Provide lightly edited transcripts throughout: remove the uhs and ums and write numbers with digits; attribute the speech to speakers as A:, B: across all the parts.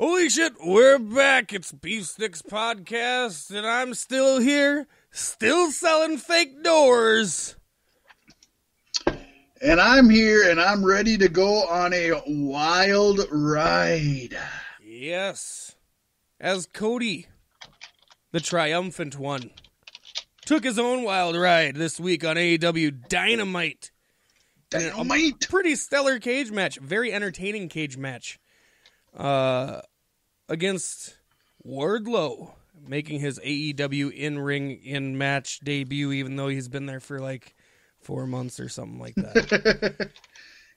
A: Holy shit, we're back. It's Beef Sticks Podcast, and I'm still here, still selling fake doors.
B: And I'm here, and I'm ready to go on a wild ride.
A: Yes. As Cody, the triumphant one, took his own wild ride this week on AEW Dynamite.
B: Dynamite!
A: A pretty stellar cage match, very entertaining cage match. Against Wardlow, making his AEW in-ring, in-match debut, even though he's been there for like 4 months or something like that.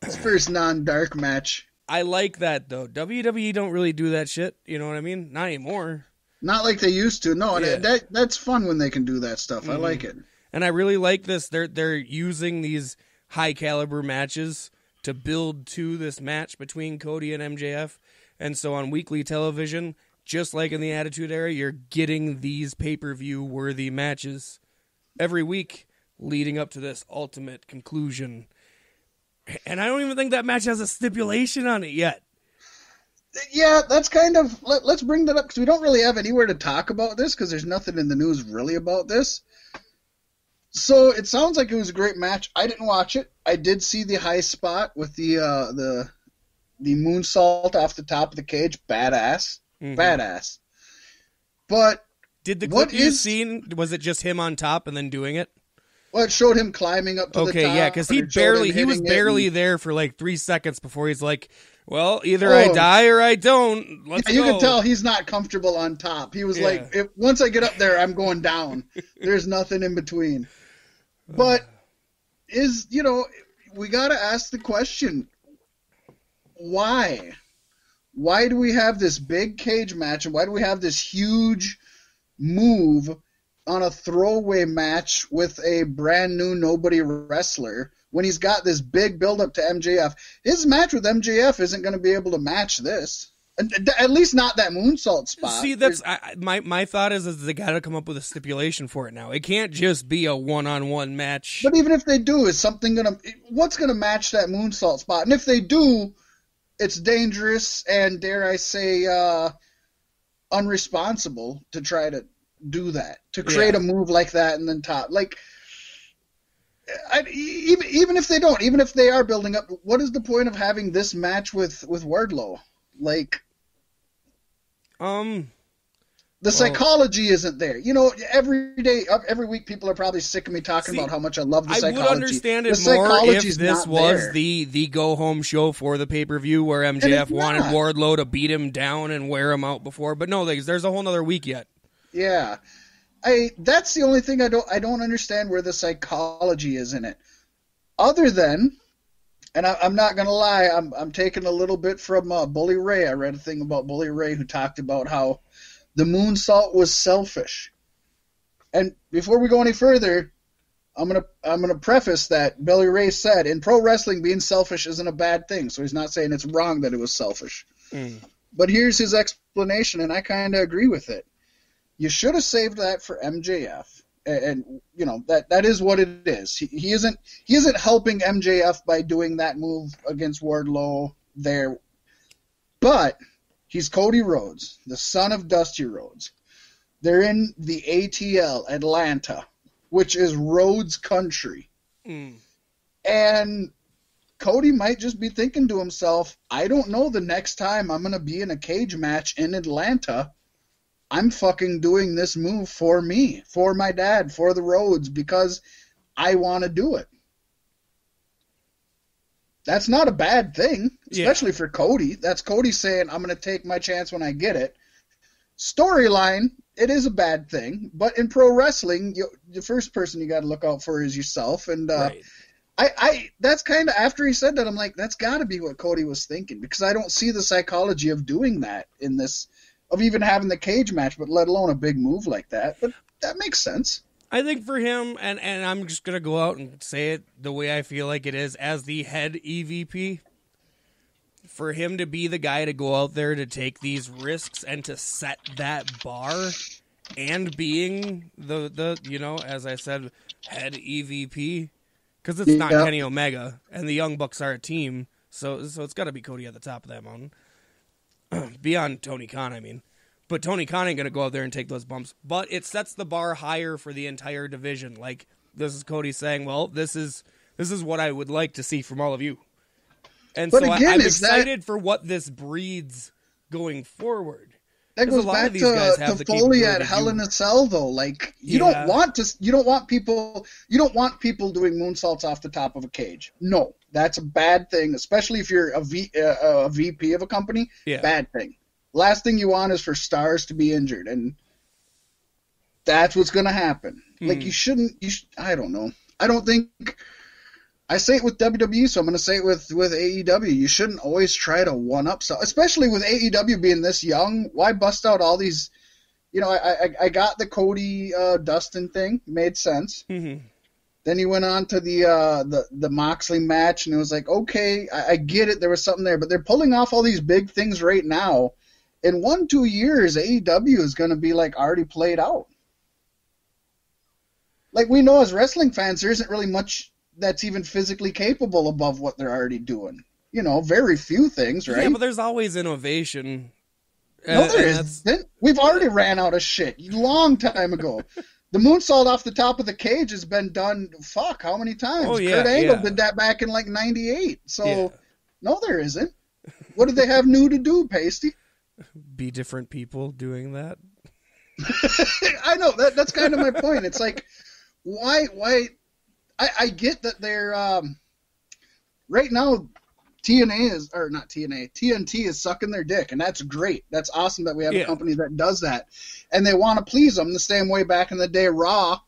B: His first non-dark match.
A: I like that, though. WWE don't really do that shit, you know what I mean? Not anymore.
B: Not like they used to. No,
A: Yeah.
B: that's fun when they can do that stuff. I like it.
A: And I really like this. They're using these high-caliber matches to build to this match between Cody and MJF. And so on weekly television, just like in the Attitude Era, you're getting these pay-per-view worthy matches every week leading up to this ultimate conclusion. And I don't even think that match has a stipulation on it yet.
B: Yeah, that's kind of... Let's bring that up, because we don't really have anywhere to talk about this, because there's nothing in the news really about this. So it sounds like it was a great match. I didn't watch it. I did see the high spot with the moonsault off the top of the cage. Badass. Mm-hmm. Badass. But
A: did the clip you seen, was it just him on top and then doing it?
B: Well, it showed him climbing up to the top.
A: Okay, yeah, because he was barely there for like 3 seconds before he's like, well, either I die or I don't. Let's go.
B: You can tell he's not comfortable on top. He was like, once I get up there, I'm going down. There's nothing in between. But we got to ask the question, why? Why do we have this big cage match, and why do we have this huge move on a throwaway match with a brand new nobody wrestler when he's got this big build-up to MJF? His match with MJF isn't going to be able to match this. At least not that moonsault spot.
A: See, that's my thought is they got to come up with a stipulation for it now. It can't just be a one-on-one match.
B: But even if they do, what's going to match that moonsault spot? And if they do, it's dangerous and, dare I say, unresponsible to try to do that, to create a move like that and then top. Like, even if they don't, even if they are building up, what is the point of having this match with Wardlow? Like, the psychology isn't there. Every week people are probably sick of me talking about how much I love the psychology.
A: I would understand it more if this was the go-home show for the pay-per-view where MJF wanted Wardlow to beat him down and wear him out before. But no, there's a whole other week yet.
B: Yeah. That's the only thing I don't understand where the psychology is in it. Other than, and I'm not going to lie, I'm taking a little bit from Bully Ray. I read a thing about Bully Ray who talked about how the moonsault was selfish. And before we go any further, I'm gonna preface that Bully Ray said in pro wrestling being selfish isn't a bad thing. So he's not saying it's wrong that it was selfish. But here's his explanation, and I kind of agree with it. You should have saved that for MJF. And that is what it is. He isn't helping MJF by doing that move against Wardlow there. But he's Cody Rhodes, the son of Dusty Rhodes. They're in the ATL, Atlanta, which is Rhodes country. And Cody might just be thinking to himself, I don't know the next time I'm going to be in a cage match in Atlanta. I'm fucking doing this move for me, for my dad, for the Rhodes, because I want to do it. That's not a bad thing, especially for Cody. That's Cody saying, I'm going to take my chance when I get it. Storyline, it is a bad thing, but in pro wrestling, the first person you got to look out for is yourself. And I that's kind of, after he said that, I'm like, that's got to be what Cody was thinking, because I don't see the psychology of doing that in this, of even having the cage match, but let alone a big move like that. But that makes sense.
A: I think for him, and I'm just going to go out and say it the way I feel like it is, as the head EVP, for him to be the guy to go out there to take these risks and to set that bar, and being the as I said, head EVP, because it's not Kenny Omega, and the Young Bucks are a team, so it's got to be Cody at the top of that mountain. beyond Tony Khan, I mean. But Tony Khan ain't going to go out there and take those bumps. But it sets the bar higher for the entire division. Like, this is Cody saying, well, this is what I would like to see from all of you. And but so again, I'm excited for what this breeds going forward.
B: That goes back to Foley at Hell in a Cell, though. Like, you don't want people doing moonsaults off the top of a cage. No, that's a bad thing, especially if you're a VP of a company. Yeah. Bad thing. Last thing you want is for stars to be injured, and that's what's going to happen. Like, you shouldn't. I don't know. I don't think. I say it with WWE, so I'm going to say it with AEW. You shouldn't always try to one-up stuff, especially with AEW being this young. Why bust out all these? You know, I got the Cody Dustin thing. Made sense. Mm-hmm. Then he went on to the Moxley match, and it was like, okay, I get it. There was something there, but they're pulling off all these big things right now. In 1-2 years, AEW is going to be like already played out. Like, we know as wrestling fans, there isn't really much that's even physically capable above what they're already doing. You know, very few things, right?
A: Yeah, but there's always innovation.
B: No, there isn't. We've already ran out of shit a long time ago. The moonsault off the top of the cage has been done, how many times?
A: Oh, yeah,
B: Kurt Angle did that back in like 98. So, no, there isn't. What did they have new to do, Paystee?
A: Be different people doing that.
B: I know, that's kind of my point. It's like, why I get that they're right now TNT is sucking their dick, and that's great. That's awesome that we have a company that does that, and they want to please them the same way back in the day Raw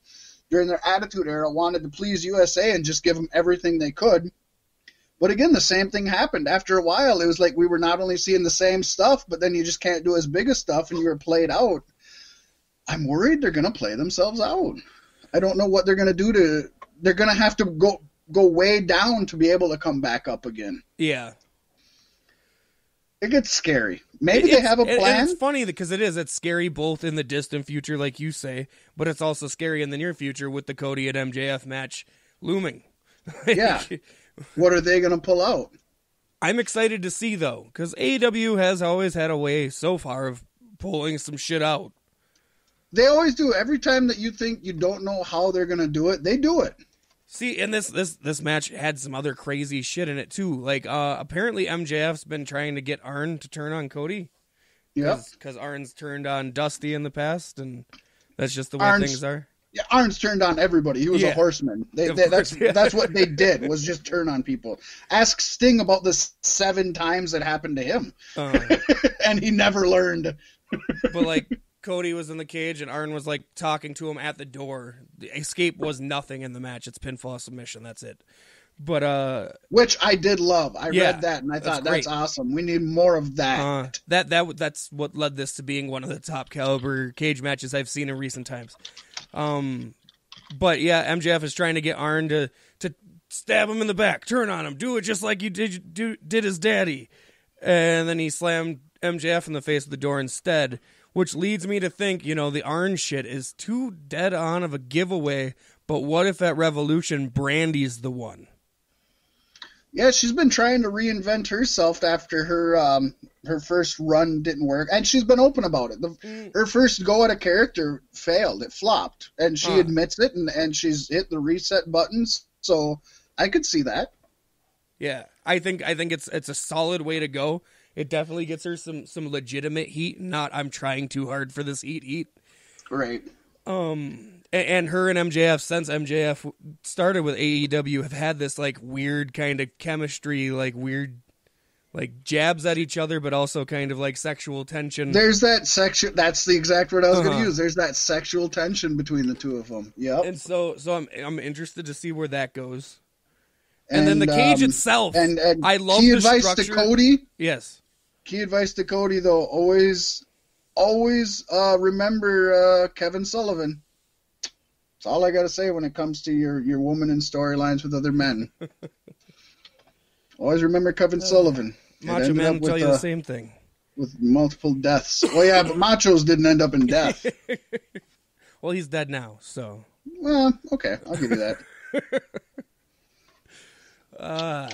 B: during their Attitude Era wanted to please USA and just give them everything they could. But again, the same thing happened. After a while, it was like we were not only seeing the same stuff, but then you just can't do as big a stuff, and you were played out. I'm worried they're going to play themselves out. I don't know what they're going to do they're going to have to go way down to be able to come back up again.
A: Yeah.
B: It gets scary. Maybe they have a plan.
A: And it's funny because it's scary both in the distant future, like you say, but it's also scary in the near future with the Cody and MJF match looming.
B: Yeah. What are they going to pull out?
A: I'm excited to see, though, because AEW has always had a way so far of pulling some shit out.
B: They always do. Every time that you think you don't know how they're going to do it, they do it.
A: See, and this match had some other crazy shit in it, too. Like, apparently MJF's been trying to get Arn to turn on Cody.
B: Yeah.
A: Because Arn's turned on Dusty in the past, and that's just the way things are.
B: Yeah, Arn's turned on everybody. He was a horseman. That's what they did, was just turn on people. Ask Sting about the 7 times that happened to him. And he never learned.
A: But, like, Cody was in the cage, and Arn was, like, talking to him at the door. The escape was nothing in the match. It's pinfall submission. That's it. But
B: which I did love. I read that, and I thought that's awesome. We need more of that.
A: That's what led this to being one of the top caliber cage matches I've seen in recent times. But yeah, MJF is trying to get Arn to stab him in the back, turn on him, do it just like you did his daddy, and then he slammed MJF in the face with the door instead, which leads me to think, the Arn shit is too dead on of a giveaway. But what if at Revolution Brandy's the one?
B: Yeah, she's been trying to reinvent herself after her first run didn't work, and she's been open about it. Her first go at a character failed; it flopped, and she admits it, and she's hit the reset buttons. So I could see that. Yeah,
A: I think it's a solid way to go. It definitely gets her some legitimate heat. Not I'm trying too hard for this heat.
B: Right.
A: And her and MJF, since MJF started with AEW, have had this like weird kind of chemistry, like weird, like jabs at each other, but also kind of like sexual tension.
B: There's that sexual. That's the exact word I was going to use. There's that sexual tension between the two of them. Yep.
A: And so I'm interested to see where that goes. And then the cage itself. And I love the structure. Key advice to Cody. Yes.
B: Key advice to Cody though: always remember Kevin Sullivan. That's all I got to say when it comes to your woman in storylines with other men. Always remember Kevin Sullivan.
A: Macho Man will tell you the same thing.
B: With multiple deaths. Well, yeah, but Machos didn't end up in death.
A: Well, he's dead now, so.
B: Well, okay, I'll give you that.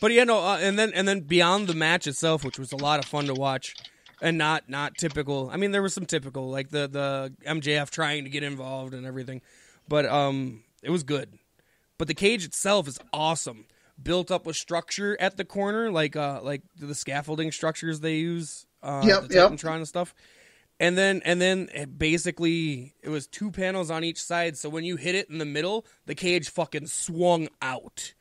A: But yeah, no, and then beyond the match itself, which was a lot of fun to watch, and not typical. I mean, there was some typical, like the MJF trying to get involved and everything, but it was good. But the cage itself is awesome, built up with structure at the corner, like the scaffolding structures they use, the Titantron and stuff. And then basically it was 2 panels on each side, so when you hit it in the middle, the cage fucking swung out.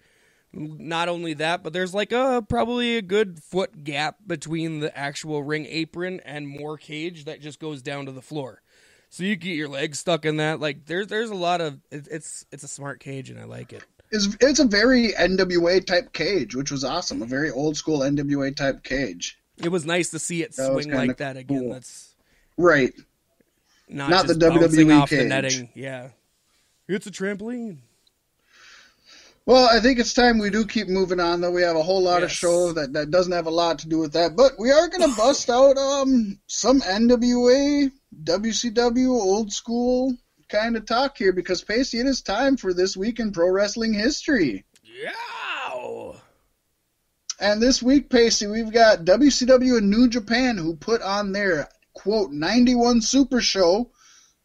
A: Not only that, but there's like probably a good foot gap between the actual ring apron and more cage that just goes down to the floor. So you get your legs stuck in that. Like there's a lot of it's a smart cage and I like it.
B: It's a very NWA type cage, which was awesome. A very old school NWA type cage.
A: It was nice to see it swing like that again.
B: Cool.
A: That's
B: right.
A: Not
B: the
A: bouncing
B: WWE
A: off
B: cage.
A: the netting. Yeah, it's a trampoline.
B: Well, I think it's time we do keep moving on, though. We have a whole lot of show that doesn't have a lot to do with that. But we are going to bust out some NWA, WCW, old school kind of talk here, because, Paystee, it is time for This Week in Pro Wrestling History.
A: Yeah!
B: And this week, Paystee, we've got WCW and New Japan, who put on their, quote, 91 Super Show,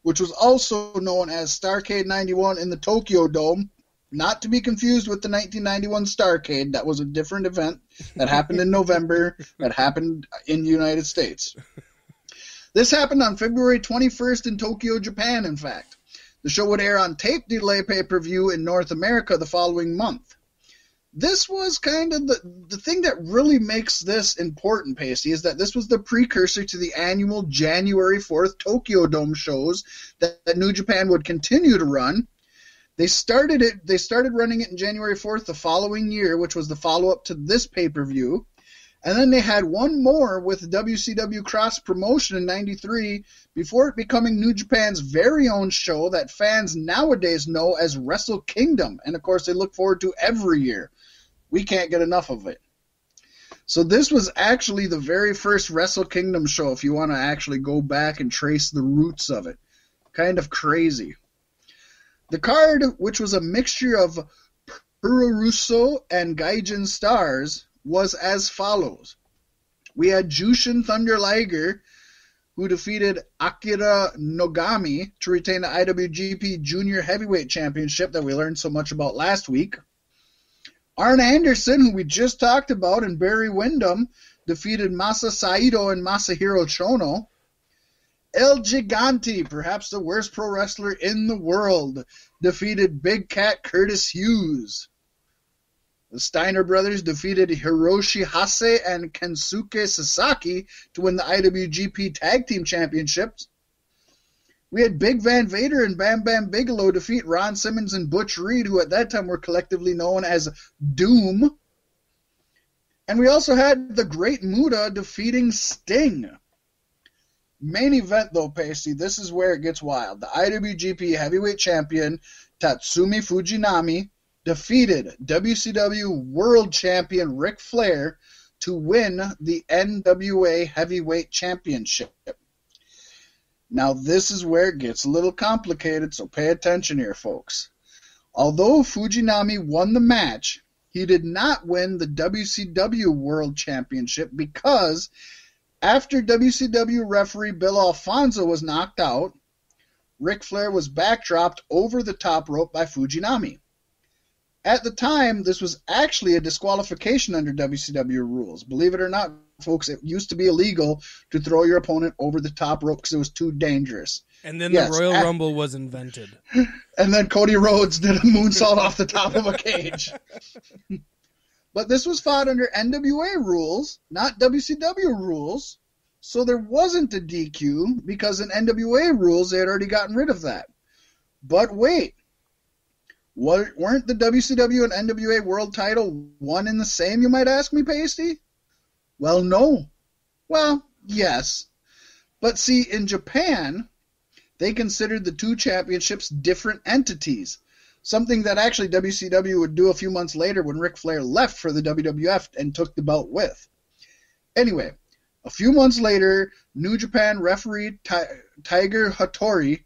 B: which was also known as Starrcade 91 in the Tokyo Dome. Not to be confused with the 1991 Starrcade. That was a different event that happened in November, that happened in the United States. This happened on February 21st in Tokyo, Japan, in fact. The show would air on tape delay pay-per-view in North America the following month. This was kind of the thing that really makes this important, Paystee, is that this was the precursor to the annual January 4th Tokyo Dome shows that New Japan would continue to run. They started running it in January 4th the following year, which was the follow-up to this pay-per-view. And then they had one more with WCW Cross Promotion in 93 before it becoming New Japan's very own show that fans nowadays know as Wrestle Kingdom. And, of course, they look forward to every year. We can't get enough of it. So this was actually the very first Wrestle Kingdom show, if you want to actually go back and trace the roots of it. Kind of crazy. The card, which was a mixture of Puroresu and Gaijin stars, was as follows. We had Jushin Thunder Liger, who defeated Akira Nogami to retain the IWGP Junior Heavyweight Championship that we learned so much about last week. Arn Anderson, who we just talked about, and Barry Windham defeated Masa Saito and Masahiro Chono. El Gigante, perhaps the worst pro wrestler in the world, defeated Big Cat Curtis Hughes. The Steiner brothers defeated Hiroshi Hase and Kensuke Sasaki to win the IWGP Tag Team Championships. We had Big Van Vader and Bam Bam Bigelow defeat Ron Simmons and Butch Reed, who at that time were collectively known as Doom. And we also had the Great Muta defeating Sting. Main event, though, Paystee, this is where it gets wild. The IWGP Heavyweight Champion Tatsumi Fujinami defeated WCW World Champion Ric Flair to win the NWA Heavyweight Championship. Now, this is where it gets a little complicated, so pay attention here, folks. Although Fujinami won the match, he did not win the WCW World Championship because after WCW referee Bill Alfonso was knocked out, Ric Flair was backdropped over the top rope by Fujinami. At the time, this was actually a disqualification under WCW rules. Believe it or not, folks, it used to be illegal to throw your opponent over the top rope because it was too dangerous.
A: And then the Royal Rumble was invented.
B: And then Cody Rhodes did a moonsault off the top of a cage. But this was fought under NWA rules, not WCW rules, so there wasn't a DQ because in NWA rules they had already gotten rid of that. But wait, weren't the WCW and NWA world title one and the same, you might ask me, Paystee? Well, no. Well, yes. But see, in Japan, they considered the two championships different entities. Something that actually WCW would do a few months later when Ric Flair left for the WWF and took the belt with. Anyway, a few months later, New Japan referee Tiger Hattori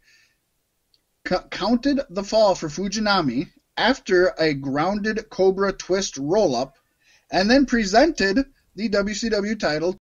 B: counted the fall for Fujinami after a grounded Cobra twist roll-up and then presented the WCW title